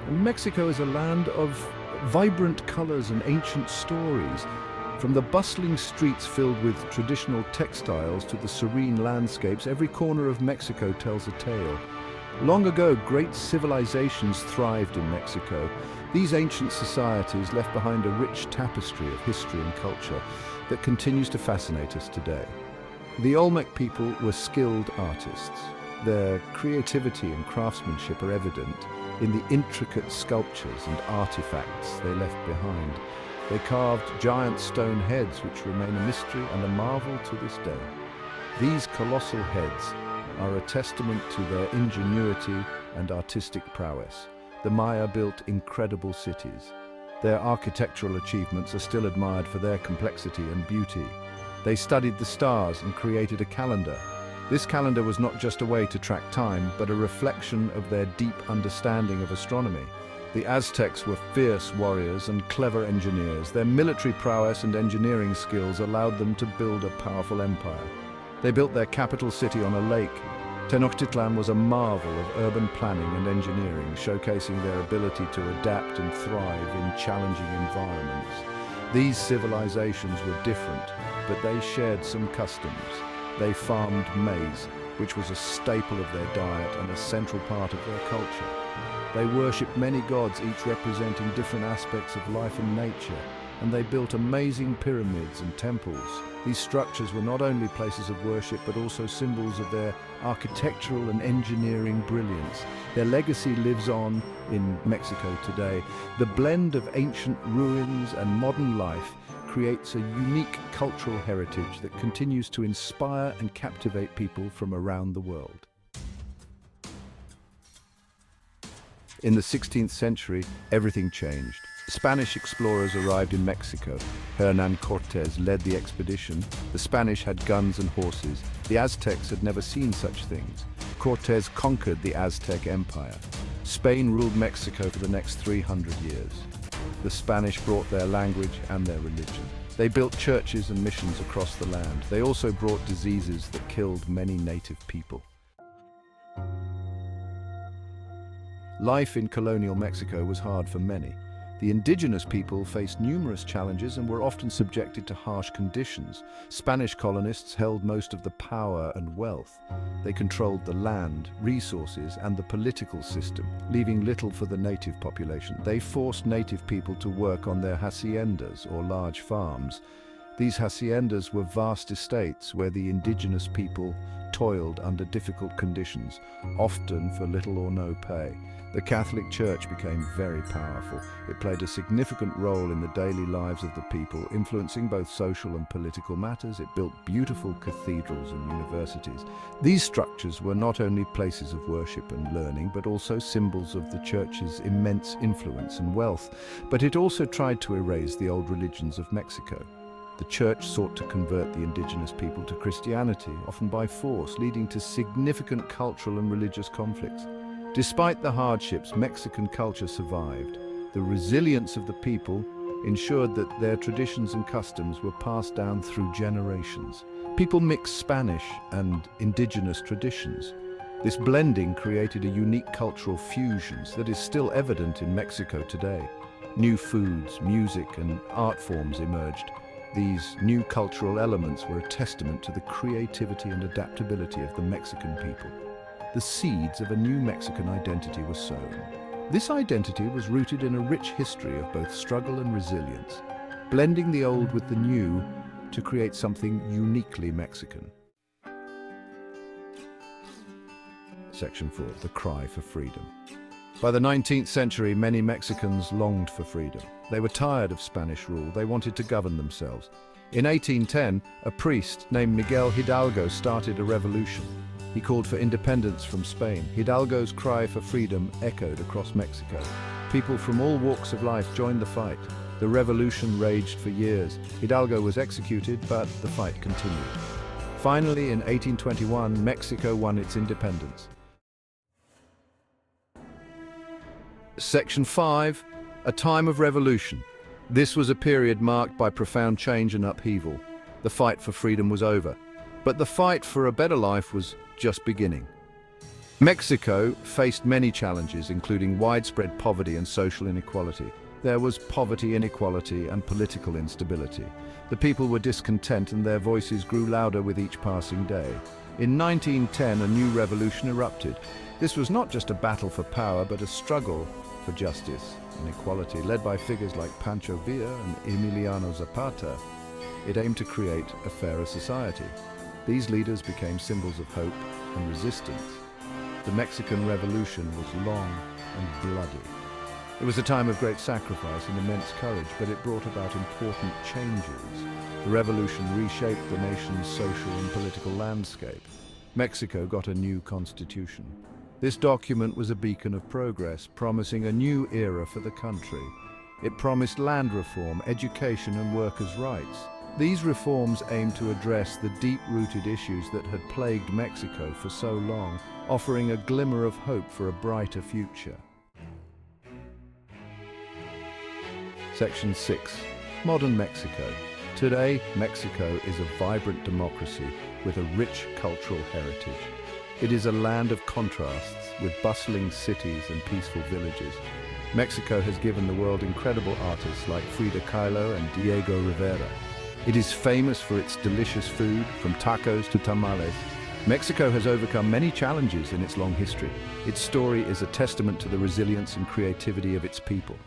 And Mexico is a land of vibrant colors and ancient stories. From the bustling streets filled with traditional textiles to the serene landscapes, every corner of Mexico tells a tale. Long ago, great civilizations thrived in Mexico. These ancient societies left behind a rich tapestry of history and culture that continues to fascinate us today. The Olmec people were skilled artists. Their creativity and craftsmanship are evident in the intricate sculptures and artifacts they left behind. They carved giant stone heads which remain a mystery and a marvel to this day. These colossal heads are a testament to their ingenuity and artistic prowess. The Maya built incredible cities. Their architectural achievements are still admired for their complexity and beauty. They studied the stars and created a calendar. This calendar was not just a way to track time, but a reflection of their deep understanding of astronomy. The Aztecs were fierce warriors and clever engineers. Their military prowess and engineering skills allowed them to build a powerful empire. They built their capital city on a lake. Tenochtitlan was a marvel of urban planning and engineering, showcasing their ability to adapt and thrive in challenging environments. These civilizations were different, but they shared some customs. They farmed maize, which was a staple of their diet and a central part of their culture. They worshipped many gods, each representing different aspects of life and nature, and they built amazing pyramids and temples. These structures were not only places of worship, but also symbols of their architectural and engineering brilliance. Their legacy lives on in Mexico today. The blend of ancient ruins and modern life creates a unique cultural heritage that continues to inspire and captivate people from around the world. In the 16th century, everything changed. Spanish explorers arrived in Mexico. Hernán Cortés led the expedition. The Spanish had guns and horses. The Aztecs had never seen such things. Cortés conquered the Aztec Empire. Spain ruled Mexico for the next 300 years. The Spanish brought their language and their religion. They built churches and missions across the land. They also brought diseases that killed many native people. Life in colonial Mexico was hard for many. The indigenous people faced numerous challenges and were often subjected to harsh conditions. Spanish colonists held most of the power and wealth. They controlled the land, resources, and the political system, leaving little for the native population. They forced native people to work on their haciendas, or large farms. These haciendas were vast estates where the indigenous people toiled under difficult conditions, often for little or no pay. The Catholic Church became very powerful. It played a significant role in the daily lives of the people, influencing both social and political matters. It built beautiful cathedrals and universities. These structures were not only places of worship and learning, but also symbols of the Church's immense influence and wealth. But it also tried to erase the old religions of Mexico. The Church sought to convert the indigenous people to Christianity, often by force, leading to significant cultural and religious conflicts. Despite the hardships, Mexican culture survived. The resilience of the people ensured that their traditions and customs were passed down through generations. People mixed Spanish and indigenous traditions. This blending created a unique cultural fusion that is still evident in Mexico today. New foods, music, and art forms emerged. These new cultural elements were a testament to the creativity and adaptability of the Mexican people. The seeds of a new Mexican identity were sown. This identity was rooted in a rich history of both struggle and resilience, blending the old with the new to create something uniquely Mexican. Section 4. The Cry for Freedom. By the 19th century, many Mexicans longed for freedom. They were tired of Spanish rule. They wanted to govern themselves. In 1810, a priest named Miguel Hidalgo started a revolution. He called for independence from Spain. Hidalgo's cry for freedom echoed across Mexico. People from all walks of life joined the fight. The revolution raged for years. Hidalgo was executed, but the fight continued. Finally, in 1821, Mexico won its independence. Section 5. A time of revolution. This was a period marked by profound change and upheaval. The fight for freedom was over, but the fight for a better life was just beginning. Mexico faced many challenges, including widespread poverty and social inequality. There was poverty, inequality, and political instability. The people were discontent and their voices grew louder with each passing day. In 1910, a new revolution erupted. This was not just a battle for power, but a struggle for justice and equality, led by figures like Pancho Villa and Emiliano Zapata. It aimed to create a fairer society. These leaders became symbols of hope and resistance. The Mexican Revolution was long and bloody. It was a time of great sacrifice and immense courage, but it brought about important changes. The revolution reshaped the nation's social and political landscape. Mexico got a new constitution. This document was a beacon of progress, promising a new era for the country. It promised land reform, education, and workers' rights. These reforms aimed to address the deep-rooted issues that had plagued Mexico for so long, offering a glimmer of hope for a brighter future. Section 6. Modern Mexico. Today, Mexico is a vibrant democracy with a rich cultural heritage. It is a land of contrasts, with bustling cities and peaceful villages. Mexico has given the world incredible artists like Frida Kahlo and Diego Rivera. It is famous for its delicious food, from tacos to tamales. Mexico has overcome many challenges in its long history. Its story is a testament to the resilience and creativity of its people.